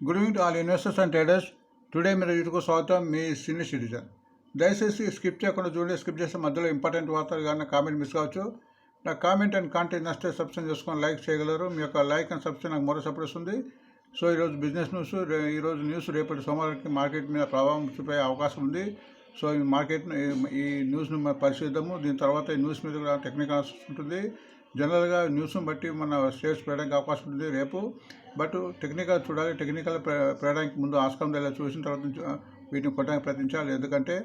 Good evening to all investors and traders. Today మీరు వీటికి స్వాగతం. మీ సీనియర్ సిటిజన్. దయచేసి స్కిప్ చేయకుండా చూడండి. స్కిప్ చేస్తే మధ్యలో ఇంపార్టెంట్ వార్తలు కానీ కామెంట్ మిస్ కావచ్చు. నా కామెంట్ అండ్ కాంటెంట్ నచ్చితే సబ్స్క్రైబ్ చేసుకొని లైక్ చేయగలరు. మీ యొక్క లైక్ అండ్ సబ్స్క్రైబ్ నాకు మరో సపోర్ట్ వస్తుంది. సో ఈరోజు బిజినెస్ న్యూస్, ఈరోజు న్యూస్ రేపటి సోమవారానికి మార్కెట్ మీద ప్రభావం చూపే అవకాశం ఉంది. సో ఈ మార్కెట్ ఈ న్యూస్ను పరిశీలిద్దాము. దీని తర్వాత ఈ న్యూస్ మీద కూడా టెక్నికల్ అనాలిసిస్ ఉంటుంది. జనరల్గా న్యూస్ను బట్టి మన షేర్స్ పెరగడానికి అవకాశం ఉంటుంది రేపు. బట్ టెక్నికల్ చూడాలి. టెక్నికల్ పెరగడానికి ముందు ఆస్కారం దగ్గర చూసిన తర్వాత వీటిని కొట్టడానికి ప్రయత్నించాలి. ఎందుకంటే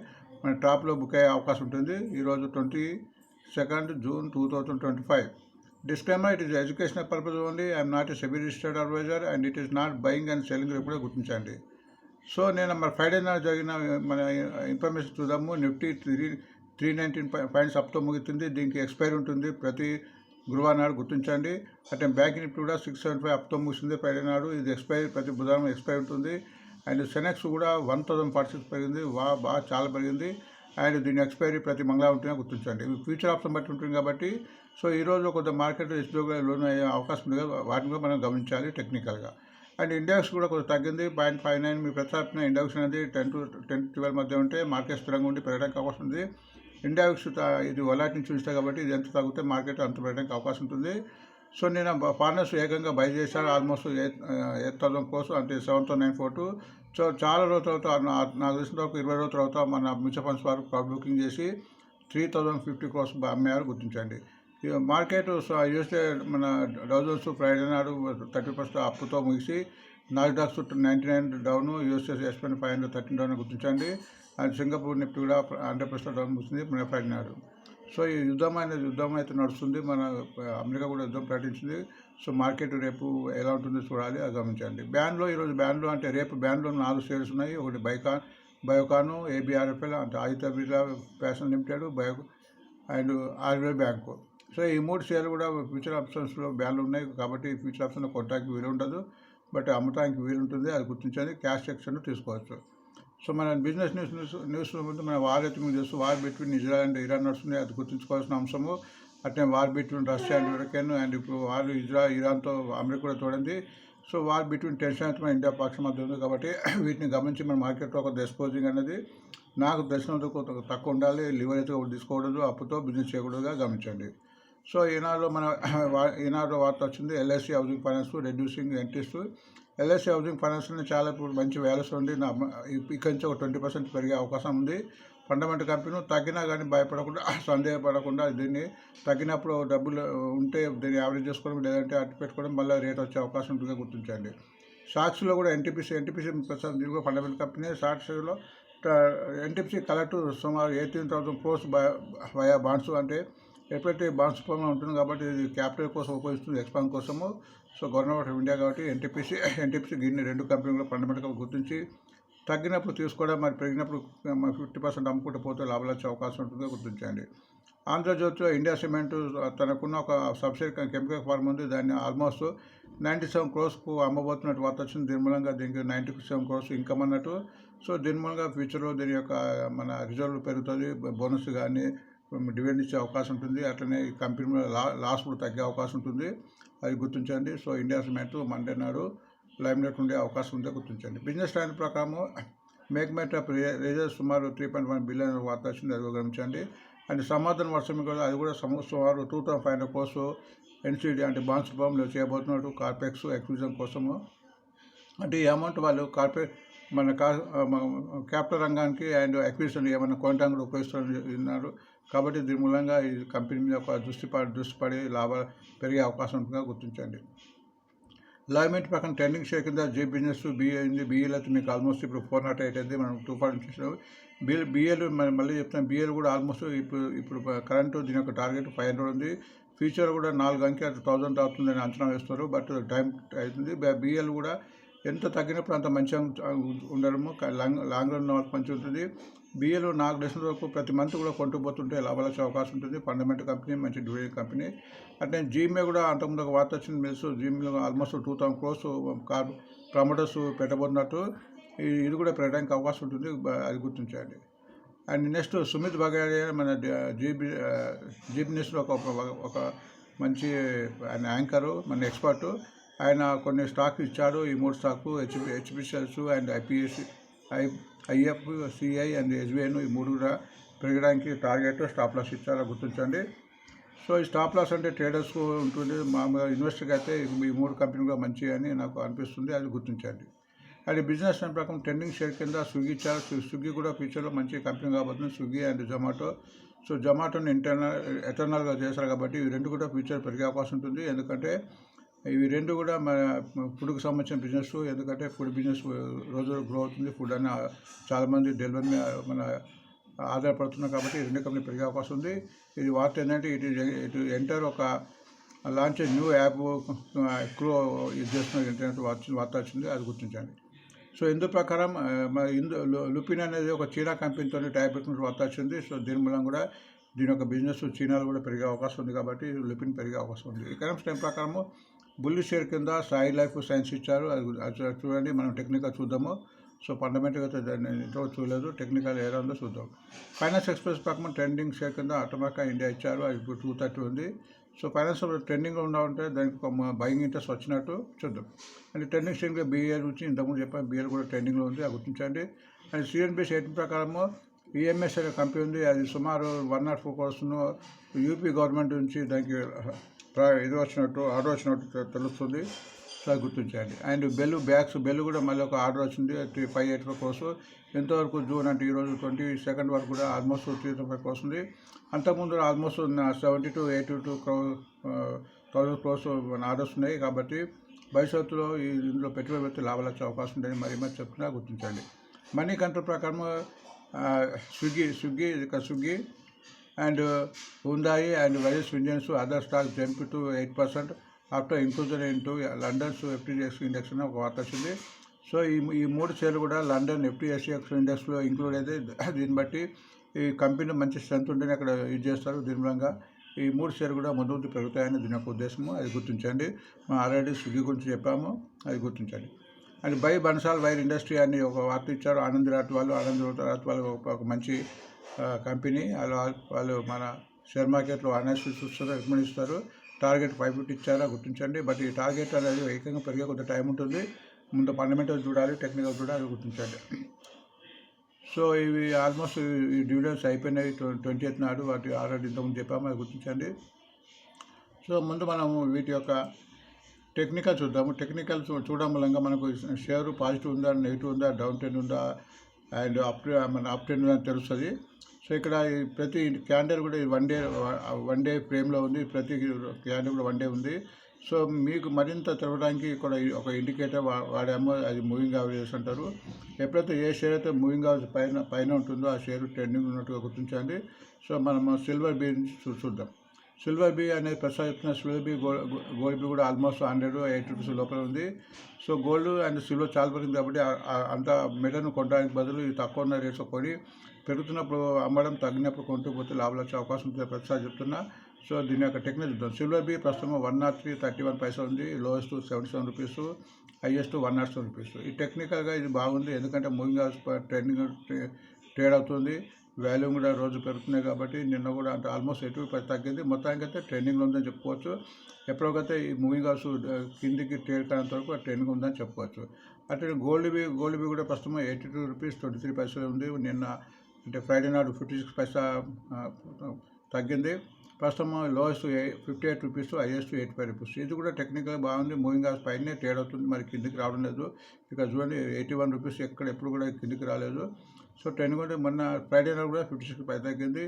మన టాప్లో బుక్ అయ్యే అవకాశం ఉంటుంది. ఈరోజు 22 June 2025. Disclaimer: it is educational purpose only. I am not a SEBI registered advisor and it is not buying and selling. ఎప్పుడే గుర్తించండి. సో నేను మన ఫ్రైడే నాడు జరిగిన మన ఇన్ఫర్మేషన్ చూద్దాము. నిఫ్టీ 319 పాయింట్స్ అప్తో ముగుతుంది. దీనికి ఎక్స్పైరీ ఉంటుంది ప్రతి గురువారం నాడు, గుర్తించండి. అంటే బ్యాంక్ నిఫ్టీ కూడా 675 అప్తో ముగిసింది ఫ్రైడే నాడు. ఇది ఎక్స్పైరీ ప్రతి బుధవారం ఎక్స్పైరీ ఉంటుంది. అండ్ సెనెక్స్ కూడా 1046 పెరిగింది. బాగా చాలా పెరిగింది. అండ్ దీని ఎక్స్పైరీ ప్రతి మంగళవారం ఉంటుందని గుర్తించండి. ఇవి ఫ్యూచర్ ఆప్షన్ బట్టి ఉంటుంది కాబట్టి సో ఈరోజు కొంత మార్కెట్ హెచ్చుతగ్గులు లోన్ అయ్యే అవకాశం ఉంది. వాటిని కూడా మనం గమనించాలి టెక్నికల్గా. అండ్ ఇండెక్స్ కూడా కొంచెం తగ్గింది. 0.59. మీ ప్రతిపాదించిన ఇండెక్స్ అనేది 10 to 12 మధ్య ఉంటే మార్కెట్ స్థిరంగా ఉండి పెరగడానికి అవకాశం ఉంది. ఇండెక్స్ ఇది వలాటిని చూస్తాయి కాబట్టి ఇది ఎంత తగ్గితే మార్కెట్ అంత పెరగడానికి అవకాశం ఉంటుంది. సో నేను ఫార్నర్స్ ఏకంగా బై చేశారు. ఆల్మోస్ట్ 8,000 కోసం, అంటే 7,942. సో చాలా రోజుల తర్వాత నాకు తెలిసిన వరకు 20 రోజుల తర్వాత మన మ్యూచువల్ ఫండ్స్ వారు క్రౌడ్ బుకింగ్ చేసి 3,050 కోసం అమ్మారు, గుర్తించండి. మార్కెట్ యూఎస్ఏ మన డౌజన్స్ ఫ్రైడే నాడు 30% అప్పుతో ముగిసి Nasdaq's 99 down, USA S&P 500 13 down గుర్తించండి. అండ్ సింగపూర్ నిఫ్టీ కూడా 100% డౌన్ ముగిసింది మన ఫ్రైడే నాడు. సో ఈ యుద్ధం అయితే నడుస్తుంది. మన అమెరికా కూడా యుద్ధం ప్రకటించింది. సో మార్కెట్ రేపు ఎలా ఉంటుందో చూడాలి, అది గమనించండి. ఈరోజు బ్యాన్లో అంటే రేపు బ్యాన్లో 4 షేర్స్ ఉన్నాయి. ఒకటి బయోకాను, ABRFL అంటే Aditya Birla fashion limited, and RBI bank. So ఈ 3 షేర్లు కూడా ఫ్యూచర్ ఆప్షన్స్లో బ్యాన్లు ఉన్నాయి కాబట్టి ఫ్యూచర్ ఆప్షన్లో కొట్టడానికి వీలు ఉండదు, బట్ అమ్మటానికి వీలు ఉంటుంది. అది గుర్తించండి. క్యాష్ సెక్షన్ తీసుకోవచ్చు. సో మన బిజినెస్ న్యూస్ ముందు మన వార్ ఎత్తుకుని చేస్తూ war between Israel and Iran నడుస్తుంది. అది గుర్తుంచుకోవాల్సిన అంశము. అట్లే war between Russia and Ukraine, and ఇప్పుడు వార్ ఇరాన్తో అమెరికా కూడా తోడింది. సో వార్ బిట్వీన్ టెన్షన్ అయితే మన ఇండియా పక్షం మధ్య ఉంది కాబట్టి వీటిని గమనించి మన మార్కెట్లో ఒక ఎక్స్పోజింగ్ అనేది నాకు దర్శనంతో తక్కువ ఉండాలి. లివర్ అయితే తీసుకోకూడదు, అప్పుతో బిజినెస్ చేయకూడదుగా గమనించండి. సో ఈనాడు వార్త వచ్చింది. LIC housing finance reducing entries. LIC housing ఫైనాన్స్లో చాలా ఇప్పుడు మంచి వాల్యూస్ ఉంది. ఇక్కడి నుంచి ఒక 20% పెరిగే అవకాశం ఉంది. ఫండమెంటల్ కంపెనీ తగ్గినా కానీ భయపడకుండా, సందేహపడకుండా, దీన్ని తగ్గినప్పుడు డబ్బులు ఉంటే దీన్ని యావరేజ్ చేసుకోవడం, లేదంటే అటు పెట్టుకోవడం, మళ్ళీ రేట్ వచ్చే అవకాశం ఉంటుందిగా గుర్తించండి. షార్ట్స్లో కూడా NTPC దీని కూడా ఫండమెంటల్ కంపెనీ. షార్ట్స్లో NTPC కలెక్ట్ సుమారు 18,000 crores వయా బాండ్స్. అంటే ఎప్పుడైతే బాండ్స్ రూపంలో ఉంటుంది కాబట్టి ఇది క్యాపిటల్ కోసం ఉపయోగిస్తుంది, ఎక్స్పాండ్ కోసము. సో గవర్నమెంట్ ఆఫ్ ఇండియా కాబట్టి NTPC గిన్ని 2 కంపెనీలు ఫండమెంటల్గా గుర్తించి తగ్గినప్పుడు తీసుకోవడం, మరి పెరిగినప్పుడు 50% అమ్ముకుంటూ పోతే లాభాలు వచ్చే అవకాశం ఉంటుందో గుర్తించండి. ఆంధ్రజ్యోతిలో ఇండియా సిమెంట్ తనకున్న ఒక సబ్సిడీ కెమికల్ ఫార్మ్ ఉంది. దాన్ని ఆల్మోస్ట్ 97 crores అమ్మబోతున్నట్టు వార్త వచ్చింది. దీని మూలంగా దీనికి 97 crores ఇన్కమ్ అన్నట్టు. సో దీని మూలంగా ఫ్యూచర్లో దీని యొక్క మన రిజర్వ్ పెరుగుతుంది, బోనస్ కానీ డివిడెండ్ ఇచ్చే అవకాశం ఉంటుంది. అట్లనే ఈ కంపెనీ లాస్ కూడా తగ్గే అవకాశం ఉంటుంది, అది గుర్తించండి. సో ఇండియా సిమెంట్ మండే నాడు లైమ్లైట్ ఉండే అవకాశం ఉందో గుర్తించండి. బిజినెస్ టైం ప్రకారం మేక్మెట్ ఆఫ్ రేజర్స్ సుమారు 3.1 బిలియన్ వార్త వచ్చింది, అది గమనించండి. అండ్ సమాధాన వర్షం కూడా అది కూడా సుమారు 2,500 crores NCD అంటే బాండ్స్ రూపంలో చేయబోతున్నట్టు కార్పెక్స్ ఎక్విజిషన్ కోసము. అంటే ఈ అమౌంట్ వాళ్ళు మన క్యాపిటల్ రంగానికి అండ్ ఎక్విజిషన్ ఏమైనా కొనడానికి కూడా ఉపయోగిస్తున్నారు కాబట్టి దీని మూలంగా ఈ కంపెనీ మీద ఒక దృష్టి పడి లాభాలు పెరిగే అవకాశం ఉంటుందిగా గుర్తించండి. లైమెంట్ ప్రకారం ట్రెండింగ్ షేర్ కింద జీ బిజినెస్ BA అయింది. BL అయితే మీకు ఆల్మోస్ట్ ఇప్పుడు 408 అయింది. మనం 240 చేసినాం. BL మళ్ళీ చెప్తాను, BL కూడా ఆల్మోస్ట్ ఇప్పుడు కరెంటు దీని యొక్క టార్గెట్ 500 ఉంది. ఫ్యూచర్ కూడా 4 అంకె 1000 అవుతుందని అంచనా వేస్తారు, బట్ టైం అవుతుంది. BL కూడా ఎంత తగ్గినప్పుడు అంత మంచిగా ఉండడము, లాంగ్ రన్ మంచిగా ఉంటుంది. BL నాకు తెలిసిన వరకు ప్రతి మంత్ కూడా కొంటుపోతుంటే లాభాలు వచ్చే అవకాశం ఉంటుంది. ఫండమెంటల్ కంపెనీ, మంచి డివిడెండ్ కంపెనీ. అంటే జీమే కూడా అంతకుముందు ఒక వార్త వచ్చింది తెలుసు. జీమ్లో ఆల్మోస్ట్ 2,000 crores ప్రమోటర్స్ పెట్టబోతున్నట్టు. ఇది కూడా పెట్టడానికి అవకాశం ఉంటుంది, అది గుర్తించండి. అండ్ నెక్స్ట్ సుమిత్ బగాడియా మన జీ బిజినెస్లో ఒక మంచి ఆయన యాంకరు, మన ఎక్స్పర్టు. ఆయన కొన్ని స్టాక్ ఇచ్చాడు. ఈ 3 స్టాకు హెచ్పిసిఎల్స్ అండ్ ఐఎఫ్సిఐ అండ్ ఎస్బీఐను ఈ 3 కూడా పెరగడానికి టార్గెట్ స్టాప్ లాస్ ఇచ్చారో గుర్తించండి. సో ఈ స్టాప్ లాస్ అంటే ట్రేడర్స్కు ఉంటుంది, మామూలుగా ఇన్వెస్టర్కి అయితే ఈ 3 కంపెనీలు కూడా మంచి అని నాకు అనిపిస్తుంది, అది గుర్తించండి. అది బిజినెస్ టైం ప్రకారం ట్రెండింగ్ షేర్ కింద స్విగ్గీ ఇచ్చారు. స్విగ్గీ కూడా ఫ్యూచర్లో మంచి కంపెనీ కాబోతుంది, స్విగ్గీ అండ్ జొమాటో. సో జొమాటోని ఎటర్నల్గా చేశారు కాబట్టి ఇవి 2 కూడా ఫ్యూచర్ పెరిగే అవకాశం ఉంటుంది. ఎందుకంటే ఇవి 2 కూడా మన ఫుడ్కి సంబంధించిన బిజినెస్. ఎందుకంటే ఫుడ్ బిజినెస్ రోజు గ్రో అవుతుంది. ఫుడ్ అని చాలామంది డెలివరీ మన ఆధారపడుతున్నారు కాబట్టి 2 కంపెనీ పెరిగే అవకాశం ఉంది. ఇది వార్త ఏంటంటే ఇటు ఎంటర్ ఒక లాంచ్ న్యూ యాప్ ఎక్కువ ఇది చేస్తున్న ఇంటర్నెట్ వార్త వచ్చింది, అది గుర్తించండి. సో ఇందు ప్రకారం లుపిన్ అనేది ఒక చీనా కంపెనీతో టైప్ పెట్టుకున్న వార్త వచ్చింది. సో దీని మూలం కూడా దీని యొక్క బిజినెస్ చీనాలో కూడా పెరిగే అవకాశం ఉంది కాబట్టి లుపిన్ పెరిగే అవకాశం ఉంది. ఎకనామిక్స్ టైం ప్రకారము బుల్లి షేర్ కింద సాయి లైఫ్ సైన్స్ ఇచ్చారు, అది చూడండి. మనం టెక్నికల్ చూద్దాము. సో ఫండమెంటల్గా చూడలేదు, టెక్నికల్ ఎలా ఉందో చూద్దాం. ఫైనాన్స్ ఎక్స్ప్రెస్ ప్రకారం ట్రెండింగ్ షేర్ కింద ఆటోమేటిక్గా ఇండియా ఇచ్చారు, అది ఇప్పుడు 230 ఉంది. సో ఫైనాన్స్ ట్రెండింగ్లో ఉంటే దానికి ఒక బయింగ్ ఇంట్రెస్ట్ వచ్చినట్టు చూద్దాం. అంటే ట్రెండింగ్ షేర్ బీఏ నుంచి ఇంతకుముందు చెప్పాను, బీఏ కూడా ట్రెండింగ్లో ఉంది, అది గుర్తించండి. అండ్ సిఎన్బిఎస్ 18 ప్రకారము ఈఎంఎస్ అనే కంపెనీ ఉంది, అది సుమారు 104 crores యూపీ గవర్నమెంట్ నుంచి దానికి ఇది వచ్చినట్టు ఆర్డర్ వచ్చినట్టు తెలుస్తుంది, సో అది గుర్తించండి. అండ్ బెల్ కూడా మళ్ళీ ఒక ఆర్డర్ వచ్చింది 584 crores. ఎంతవరకు జూన్ అంటే ఈరోజు 22nd వరకు కూడా ఆల్మోస్ట్ 335 crores ఉంది. అంతకుముందు ఆల్మోస్ట్ 70 to 82,000 crores మన ఆర్డర్స్ ఉన్నాయి కాబట్టి భవిష్యత్తులో ఇందులో పెట్టుబడి పెడితే లాభాలు వచ్చే అవకాశం ఉందని మరి చెప్తున్నా, గుర్తించండి. మనీ కంట్రోల్ ప్రకారం Swiggy and హుందాయి and YS Indians other stock jump to 8% after inclusion into London's FTX index అని ఒక వార్త వచ్చింది. సో ఈ 3 షేర్లు కూడా లండన్ ఎఫ్టీఎక్స్ ఇండెక్స్లో ఇంక్లూడ్ అయితే దీన్ని బట్టి ఈ కంపెనీ మంచి స్ట్రెంత్ ఉంటేనే అక్కడ యూజ్ చేస్తారు. దీని మూలంగా ఈ 3 షేర్లు కూడా ముందు పెరుగుతాయని దీని యొక్క ఉద్దేశము, అది గుర్తించండి. మనం ఆల్రెడీ స్విగ్గీ గురించి చెప్పాము, అది గుర్తించండి. And by Bansal wire industry అని ఒక వార్త ఇచ్చారు. ఆనంద్ రాట్ వాళ్ళు ఒక మంచి కంపెనీ, వాళ్ళు మన షేర్ మార్కెట్లో అనాలిసిస్ చూస్తారు, రికమెండ్ ఇస్తారు. టార్గెట్ 550 ఇచ్చారా, గుర్తించండి. బట్ ఈ టార్గెట్ అనేది ఏకంగా పెరిగే కొంత టైం ఉంటుంది, ముందు ఫండమెంటల్ చూడాలి, టెక్నికల్ చూడాలి, గుర్తించండి. సో ఇవి ఆల్మోస్ట్ ఈ డివిడెండ్స్ అయిపోయినాయి 20th నాడు, వాటి ఆల్రెడీ ఇంతకుముందు చెప్పాము, అది గుర్తించండి. సో ముందు మనము వీటి యొక్క టెక్నికల్ చూద్దాము. టెక్నికల్ చూడడం మూలంగా మనకు షేర్ పాజిటివ్ ఉందా, నెగిటివ్ ఉందా, డౌన్ ట్రెండ్ ఉందా అండ్ అప్ ట్రెండ్ ఉందా అని తెలుస్తుంది. సో ఇక్కడ ప్రతి క్యాండిల్ కూడా వన్ డే ఫ్రేమ్లో ఉంది, ప్రతి క్యాండిల్ కూడా 1 day ఉంది. సో మీకు మరింత తెలవడానికి ఇక్కడ ఒక ఇండికేటర్ వాడామో, అది మూవింగ్ యావరేజెస్ అంటారు. ఎప్పుడైతే ఏ షేర్ అయితే మూవింగ్ యావరేజ్ పైన ఉంటుందో ఆ షేర్ ట్రెండింగ్ ఉన్నట్టుగా గుర్తించండి. సో మనము సిల్వర్ బీ నుంచి చూద్దాం. సిల్వర్ బీ అనేది ప్రసాద్ చెప్తున్న సిల్వర్ బీ గోల్డ్ బీ కూడా ఆల్మోస్ట్ 108 rupees లోపల ఉంది. సో గోల్డ్ అండ్ సిల్వర్ చాలా పెరిగింది కాబట్టి అంత మెటల్ను కొనడానికి బదులు ఈ తక్కువ ఉన్న రేట్స్ కొని పెరుగుతున్నప్పుడు అమ్మడం, తగ్గినప్పుడు కొంటూ పోతే లాభాలు వచ్చే అవకాశం ఉంటుంది ప్రసాద్ చెప్తున్నా. సో దీని యొక్క టెక్నిక్ చూద్దాం. సిల్వర్ బీ ప్రస్తుతం 103.31 paisa ఉంది, లోయెస్ట్ 77 rupees, హైయెస్ట్ 107 rupees. ఈ టెక్నికల్గా ఇది బాగుంది, ఎందుకంటే మూవింగ్ ట్రెండింగ్ ట్రేడ్ అవుతుంది, వాల్యూమ్ కూడా రోజు పెరుగుతున్నాయి కాబట్టి నిన్న కూడా అంటే ఆల్మోస్ట్ 80 తగ్గింది. మొత్తానికైతే ట్రెండింగ్లో ఉందని చెప్పుకోవచ్చు. ఎప్పటికైతే ఈ మూవింగ్ హౌస్ కిందికి ట్రేడ్ కానంత వరకు ట్రెండింగ్ ఉందని చెప్పుకోవచ్చు. అంటే గోల్డ్ బీ కూడా ప్రస్తుతం 82 rupees 23 paisa ఉంది. నిన్న అంటే ఫ్రైడే నాడు 56 paisa తగ్గింది. ప్రస్తుతం లోయెస్ట్ 58 rupees, హైయెస్ట్ 85 rupees. ఇది కూడా టెక్నికల్ బాగుంది, మూవింగ్ హౌస్ పైనే ట్రేడ్ అవుతుంది, మరి కిందికి రావడం లేదు. ఇక్కడ చూడండి 81 rupees ఎప్పుడు కూడా కిందికి రాలేదు. సో ట్రెండ్ కూడా మొన్న ఫ్రైడే నాడు కూడా 56 paisa తగ్గింది,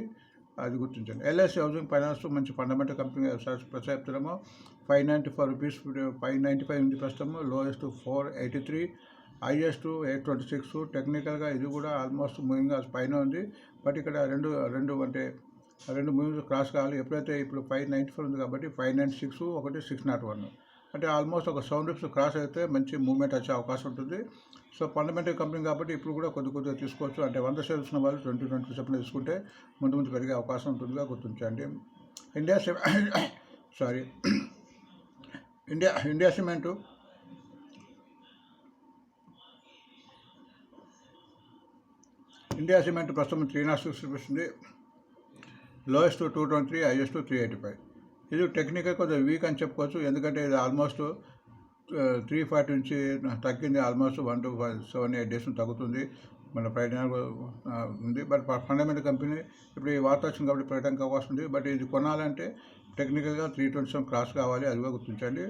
అది గుర్తించండి. ఎల్ఐసి హౌసింగ్ ఫైనాన్స్ మంచి ఫండమెంటల్ కంపెనీ చెప్తున్నాము. 594 rupees 595 ఉంది ప్రస్తుతం, లోయెస్ట్ 483, హైయెస్ట్ 826. టెక్నికల్గా ఇది కూడా ఆల్మోస్ట్ మూవింగ్ హౌస్ పైన ఉంది. బట్ ఇక్కడ రెండు మూవింగ్స్ క్రాస్ కావాలి. ఎప్పుడైతే ఇప్పుడు 594 ఉంది కాబట్టి 596, ఒకటి 601, అంటే ఆల్మోస్ట్ ఒక 7 rupees క్రాస్ అయితే మంచి మూవ్మెంట్ వచ్చే అవకాశం ఉంటుంది. సో ఫండమెంటల్ కంపెనీ కాబట్టి ఇప్పుడు కూడా కొద్దిగా తీసుకోవచ్చు. అంటే 100 shares ఉన్న వాళ్ళు 20 చెప్పిన తీసుకుంటే ముందు పెరిగే అవకాశం ఉంటుందిగా గుర్తించండి. ఇండియా సిమెంట్ ప్రస్తుతం 306 rupees ఉంది, లోయెస్ట్ 223, హైయెస్ట్ 385. ఇది టెక్నికల్ కొద్దిగా వీక్ అని చెప్పుకోవచ్చు, ఎందుకంటే ఇది ఆల్మోస్ట్ 340 నుంచి తగ్గింది. ఆల్మోస్ట్ 1 to 7-8 డేస్ తగ్గుతుంది. మన ఫ్రైడే ఉంది. బట్ ఫండమెంటల్ కంపెనీ ఇప్పుడు ఈ వార్త వచ్చింది కాబట్టి పెట్టడానికి అవకాశం ఉంది. బట్ ఇది కొనాలంటే టెక్నికల్గా 327 క్రాస్ కావాలి, అది కూడా గుర్తించండి.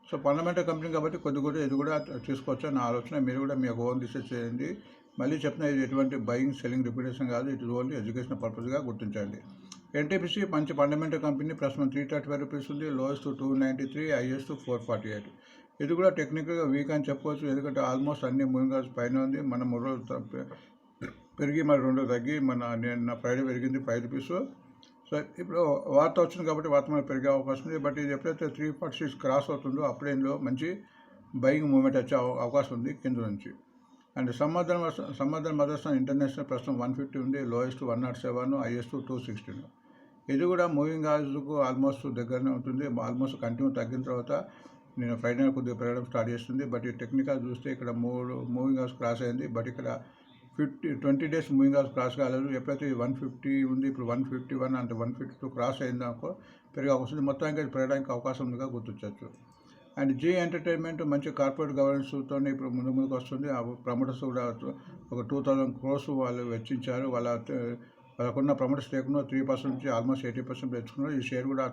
సో ఫండమెంటల్ కంపెనీ కాబట్టి కొద్దిగా ఇది కూడా తీసుకోవచ్చు నా ఆలోచన. మీరు కూడా మీ యొక్క ఓన్ రీసెర్చ్ చేయండి. మళ్ళీ చెప్తున్నా, ఇది ఎటువంటి బయింగ్ సెల్లింగ్ రిప్యుటేషన్ కాదు, ఇది ఓన్లీ ఎడ్యుకేషన్ పర్పస్గా గుర్తించండి. ఎన్టీపీసీ మంచి ఫండమెంటల్ కంపెనీ, ప్రస్తుతం 335 రూపీస్ ఉంది, లోయెస్ట్ 293, హైయెస్ట్ 448. ఇది కూడా టెక్నికల్గా వీక్ అని చెప్పవచ్చు, ఎందుకంటే ఆల్మోస్ట్ అన్ని మూవింగ్ యావరేజ్ పైన ఉంది. మన 3 రోజులు పెరిగి మరి 2 తగ్గి నిన్న ఫ్రైడే పెరిగింది 5 రూపీస్. సో ఇప్పుడు వార్త వచ్చింది కాబట్టి వార్త మీద పెరిగే అవకాశం ఉంది. బట్ ఇది ఎప్పుడైతే 346 క్రాస్ అవుతుందో అప్పుడే ఇందులో మంచి బయింగ్ మూవ్మెంట్ వచ్చే అవకాశం ఉంది కింద నుంచి. అండ్ సంవర్ధన్ మదర్సన్ ఇంటర్నేషనల్ ప్రస్తుతం 150 ఉంది, లోయెస్ట్ 107, హైయెస్ట్ 216. ఇది కూడా మూవింగ్ యావరేజ్కు ఆల్మోస్ట్ దగ్గరనే ఉంటుంది. ఆల్మోస్ట్ కంటిన్యూ తగ్గిన తర్వాత నేను ఫ్రైడే కొద్దిగా పెరగడం స్టార్ట్ చేస్తుంది. బట్ ఈ టెక్నికల్ చూస్తే ఇక్కడ 3 మూవింగ్ యావరేజ్ క్రాస్ అయింది. బట్ ఇక్కడ 20 డేస్ మూవింగ్ యావరేజ్ క్రాస్ కాలేదు. ఎప్పుడైతే 150 ఉంది, ఇప్పుడు 151 అంటే 152 క్రాస్ అయిందాకో పెరిగే అవకాశం ఉంది. మొత్తానికి అది పెరగడానికి అవకాశం ఉందిగా గుర్తించవచ్చు. అండ్ జీ ఎంటర్టైన్మెంట్ మంచి కార్పొరేట్ గవర్నెన్స్తో ఇప్పుడు ముందుకు వస్తుంది. ఆ ప్రమోటర్స్ కూడా ఒక 2000 crores వాళ్ళు వెచ్చించారు. వాళ్ళకున్న ప్రమోటర్ స్టేక్ను 3% నుంచి ఆల్మోస్ట్ 80% తెచ్చుకున్నారు. ఈ షేర్ కూడా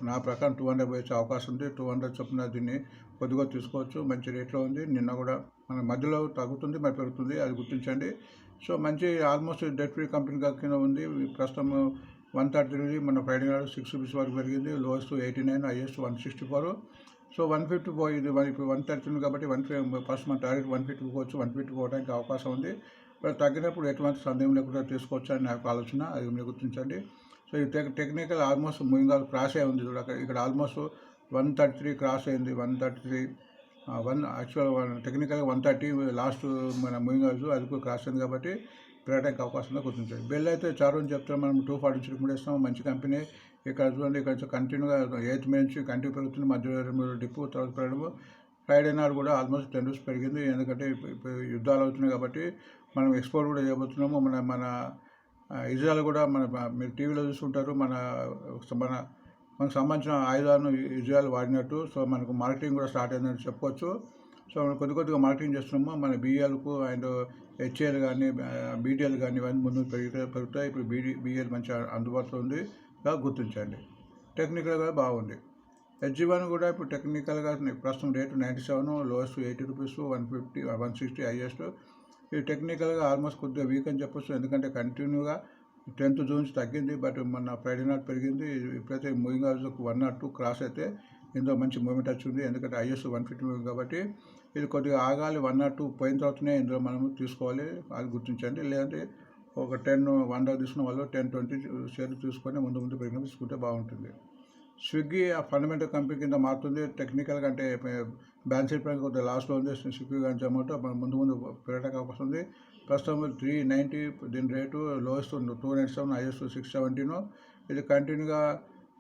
నా ప్రకారం 200 వచ్చే అవకాశం ఉంది. 200 చొప్పున దీన్ని కొద్దిగా తీసుకోవచ్చు, మంచి రేట్లో ఉంది. నిన్న కూడా మన మధ్యలో తగ్గుతుంది, మరి పెరుగుతుంది, అది గుర్తించండి. సో మంచి ఆల్మోస్ట్ డెట్ ఫ్రీ కంపెనీ కింద ఉంది. ప్రస్తుతం 133 మన ఫ్రైడే నాడు 6 రూపీస్ వరకు పెరిగింది, లోయెస్ట్ 89, హైయెస్ట్ 164. సో 150 పోయింది, ఇప్పుడు 130 కాబట్టి 150 ఫస్ట్ మన టార్గెట్ 150 పోవచ్చు. 150 పోవడానికి అవకాశం ఉంది. తగ్గినప్పుడు ఎటువంటి సందేహం లేకుండా తీసుకోవచ్చు అని నాకు ఆలోచన, అది మీరు గుర్తించండి. సో ఈ టెక్నికల్ ఆల్మోస్ట్ మూవింగ్ క్రాస్ అయి ఉంది. ఇక్కడ ఆల్మోస్ట్ 133 క్రాస్ అయింది. 133 యాక్చువల్ టెక్నికల్గా 130 లాస్ట్ మన మూవింగ్ యావరేజ్ అది కూడా క్రాస్ అయింది కాబట్టి పెరగడానికి అవకాశం ఉందో గుర్తించండి. బెల్ అయితే చారు అని చెప్తాం, మనం 240 నుంచి రికమెండ్ చేస్తాం. మంచి కంపెనీ. ఇక్కడ చూడండి, ఇక్కడ కంటిన్యూగా 8th మే నుంచి కంటిన్యూ పెరుగుతుంది. మధ్యలో 2 డిప్పు తర్వాత పెరగడము. ఫ్రైడే నాడు కూడా ఆల్మోస్ట్ 10 రూపీస్ పెరిగింది, ఎందుకంటే ఇప్పుడు యుద్ధాలు అవుతున్నాయి కాబట్టి మనం ఎక్స్పోర్ట్ కూడా చేయబోతున్నాము. మన ఇజ్రాయల్ కూడా మీరు టీవీలో చూస్తుంటారు, మనకు సంబంధించిన ఆయుధాలను ఇజ్రాయల్ వాడినట్టు. సో మనకు మార్కెటింగ్ కూడా స్టార్ట్ అయిందని చెప్పవచ్చు. సో మనం కొద్దిగా మార్కెటింగ్ చేస్తున్నాము. మన బీఎల్కు అండ్ హెచ్ఏఎల్ కానీ బీటీఎల్ కానీ ఇవన్నీ ముందు పెరుగుతాయి. ఇప్పుడు బీఎల్ మంచి అందుబాటులో ఉంది, గుర్తించండి. టెక్నికల్గా బాగుంది. హెచ్జీ1 కూడా ఇప్పుడు టెక్నికల్గా ప్రస్తుతం రేటు 97, లోయెస్ట్ 80 రూపీస్, 150, 160, హైయెస్ట్. ఇది టెక్నికల్గా ఆల్మోస్ట్ కొద్దిగా వీక్ అని చెప్పొచ్చు, ఎందుకంటే కంటిన్యూగా 10th జూన్ నుంచి తగ్గింది. బట్ మన ఫ్రైడే నాట్ పెరిగింది. ఇప్పుడైతే మూవింగ్ యావరేజ్ 102 క్రాస్ అయితే ఇందులో మంచి మూవ్మెంట్ వచ్చింది, ఎందుకంటే హైయెస్ట్ 150 కాబట్టి ఇది కొద్దిగా ఆగాలి. 102 పోయిన తర్వాతనే ఇందులో మనం తీసుకోవాలి, అది గుర్తించండి. లేదంటే ఒక 100 తీసుకున్న వాళ్ళు 10-20 షేర్లు తీసుకొని ముందు పెరిగిన తీసుకుంటే బాగుంటుంది. స్విగ్గీ ఆ ఫండమెంటల్ కంపెనీ కింద మారుతుంది. టెక్నికల్గా అంటే బ్యాలెన్స్ షీట్ పరంగా కొద్దిగా లాస్ట్లో ఉంది. స్విగ్గీ కానీ జొమాటో మనం ముందు పెరగడానికి అవకాశం ఉంది. ప్రస్తుతం 390 దీని రేటు, లోయెస్ట్ 297, హైయెస్ట్ 617. ఇది కంటిన్యూగా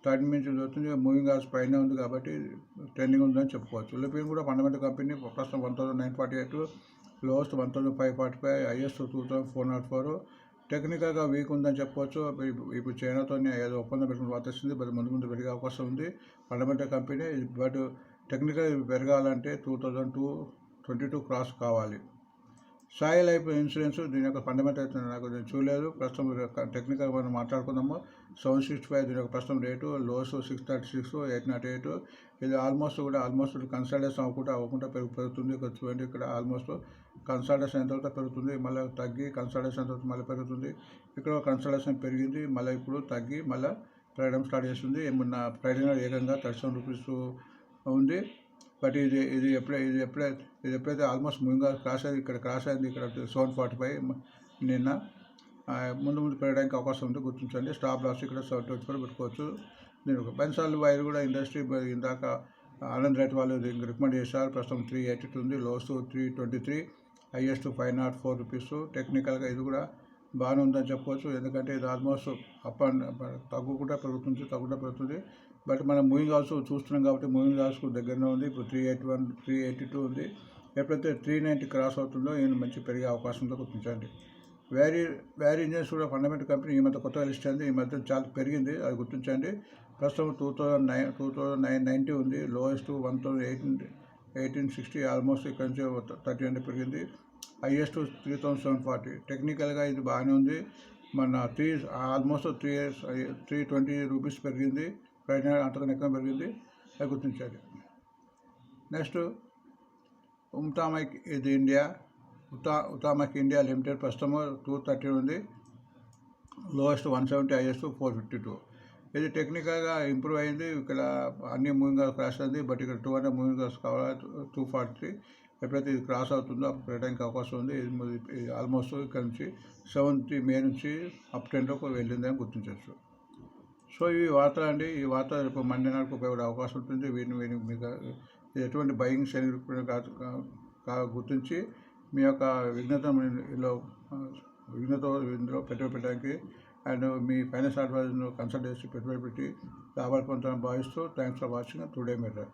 30 నుంచి అవుతుంది. మూవింగ్ యావరేజ్ పైన ఉంది కాబట్టి ట్రెండింగ్ ఉందని చెప్పుకోవచ్చు. లుపిన్ కూడా ఫండమెంటల్ కంపెనీ ప్రస్తుతం 1948, లోయెస్ట్ 1545, హైయెస్ట్ 2404. టెక్నికల్గా వీక్ ఉందని చెప్పవచ్చు. ఇప్పుడు చైనాతో ఏదో ఒప్పందం పెట్టుకుని వార్తొస్తుంది, బట్ ముందు పెరిగే అవకాశం ఉంది. ఫండమెంటల్ కంపెనీ, బట్ టెక్నికల్ పెరగాలంటే 2022 క్రాస్ కావాలి. సాయి లైఫ్ ఇన్సూరెన్స్, దీని యొక్క ఫండమెంటల్ అయితే నాకు నేను చూడలేదు. ప్రస్తుతం టెక్నికల్ మనం మాట్లాడుకుందాము. 765 దీని యొక్క ప్రస్తుతం రేటు, లోస్ 636, 808. ఇది ఆల్మోస్ట్ కన్సల్టేషన్ అవ్వకుండా పెరుగుతుంది. చూడండి, ఇక్కడ ఆల్మోస్ట్ కన్సల్టేషన్ ఎంత తర్వాత పెరుగుతుంది, మళ్ళీ తగ్గి కన్సల్టేషన్ తర్వాత మళ్ళీ పెరుగుతుంది. ఇక్కడ కన్సల్టేషన్ పెరిగింది, మళ్ళీ ఇప్పుడు తగ్గి మళ్ళీ పెరగడం స్టార్ట్ చేస్తుంది. ఏమన్నా ఫ్రైడే ఏకంగా 37 రూపీస్ ఉంది. బట్ ఇది ఎప్పుడైతే ఆల్మోస్ట్ ముందుగా క్రాస్ అయింది, ఇక్కడ క్రాస్ అయింది, ఇక్కడ 745 నిన్న ముందు పెరగడానికి అవకాశం ఉంది, గుర్తించండి. స్టాప్ లాస్ ఇక్కడ 724 పెట్టుకోవచ్చు. నేను ఒక బెన్సాల్ వైర్ కూడా ఇండస్ట్రీ ఇందాక ఆనంద్ రైట్ వాళ్ళు రికమెండ్ చేశారు. ప్రస్తుతం 382 ఉంది, లోస్ 323, హైయెస్ట్ 504 రూపీస్. టెక్నికల్గా ఇది కూడా బాగానే ఉందని చెప్పవచ్చు, ఎందుకంటే ఇది ఆల్మోస్ట్ తగ్గుకుంటా పెరుగుతుంది. బట్ మనం మూవింగ్ హౌస్ చూస్తున్నాం కాబట్టి మూవింగ్ హౌస్కు దగ్గరనే ఉంది. ఇప్పుడు 381, 382 ఉంది. ఎప్పుడైతే 390 క్రాస్ అవుతుందో ఈయన మంచి పెరిగే అవకాశం ఉందో గుర్తించండి. వ్యారీ ఇంజన్స్ కూడా ఫండమెంటల్ కంపెనీ ఈ మధ్య కొత్తగా లిస్ట్ అయింది, ఈ మధ్య చాలా పెరిగింది, అది గుర్తించండి. ప్రస్తుతం 2990 ఉంది, లోయెస్ట్ 1800 1860 ఆల్మోస్ట్ ఇక్కడ నుంచి 30 పెరిగింది. హైయెస్ట్ 3740. టెక్నికల్గా ఇది బాగానే ఉంది. మన ఆల్మోస్ట్ 320 రూపీస్ పెరిగింది. ప్రైస్ అంతకన్నా ఎక్కువ పెరిగింది, అది గుర్తించాలి. నెక్స్ట్ ఉతామక్ ఇది ఇండియా. ఉతామక్ ఇండియా లిమిటెడ్ ప్రస్తుతం 230 ఉంది. Lowest 170, highest 452. ఇది టెక్నికల్గా ఇంప్రూవ్ అయింది. ఇక్కడ అన్ని మూవింగ్ క్రాస్ అయింది, బట్ ఇక్కడ 200 మూవింగ్ కావాలి. 243 ఎప్పుడైతే ఇది క్రాస్ అవుతుందో అప్పుడు పెట్టడానికి అవకాశం ఉంది. ఇది ఆల్మోస్ట్ ఇక్కడ నుంచి 7th మే నుంచి అప్ ట్రెండ్లోకి వెళ్ళిందని గుర్తించవచ్చు. సో ఇవి వార్తలు అండి. ఈ వార్త రేపు మండే నాడుకు ఉపయోగపడే అవకాశం ఉంటుంది. వీటిని మీకు ఎటువంటి బయింగ్ సెల్లింగ్ గుర్తించి మీ యొక్క విఘ్నతలో ఇందులో పెట్టుబడి పెట్టడానికి అండ్ మీ ఫైనాన్స్ అడ్వైజర్ను కన్సల్ట్ చేసి పెట్టుబడి పెట్టి లాభాలు పొందాలని భావిస్తూ thanks for watching today matter.